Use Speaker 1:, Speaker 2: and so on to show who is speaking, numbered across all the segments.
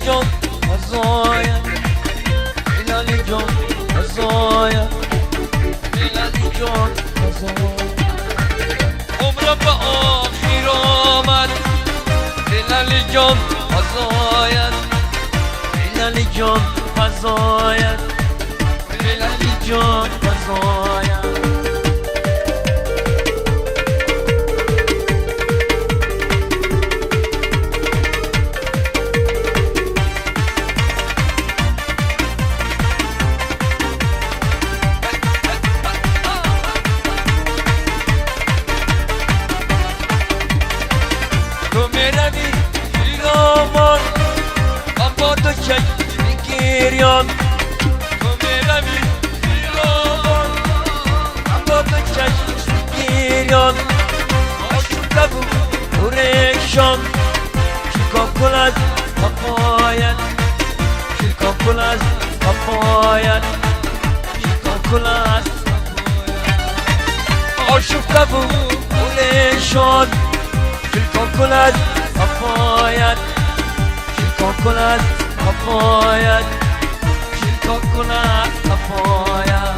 Speaker 1: جان فضایت، هلالی جان فضایت، هلالی جان فضایت. عمرم به آخر آمد، هلالی جان فضایت، هلالی جان فضایت، هلالی جان فضایت. تو میروی پیرامون من با تو چشم گریان، تو میروی پیرامون من با تو چشم گریان. آشفته بود نورشان شیکا کل از وفایت، شیکا کل از وفایت، شیکا کل از وفایت. آشفته بود نورشان شیکا کل از وفایت، شیکا کل از وفایت، شیکا کل از وفایت.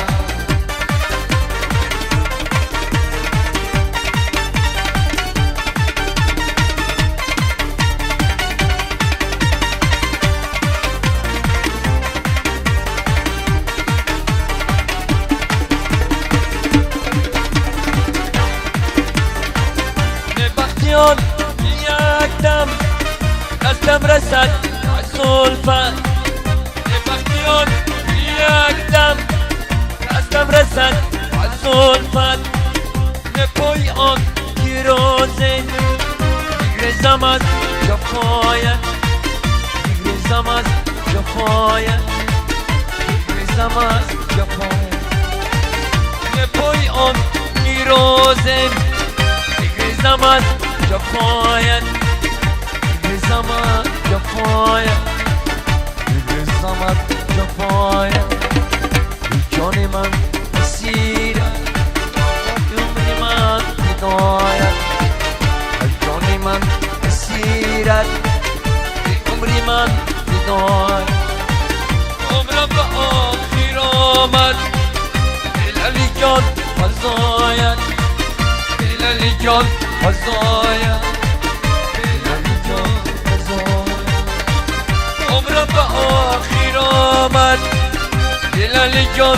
Speaker 1: نبختیان یک دم دستم رسد از زلفت، نبختیان یک دم دستم رسد از زلفت. نپای آن گیرازه میگرزم از جفایت، میگرزم از جفایت، میگرزم از جفایت. نپای آن گیرازه میگرزم از جفایت، میگرزم از جفایت، میگرزم از جفایت. جان من اسیرت، عمر من هدایت، جان من اسیرت، عمر من هدایت. عمرم به آخر آمد، هلالی جان فضایت، هلالی جان فضایت، هلالی جان فضایت. عمرم به آخر آمد، هلالی جان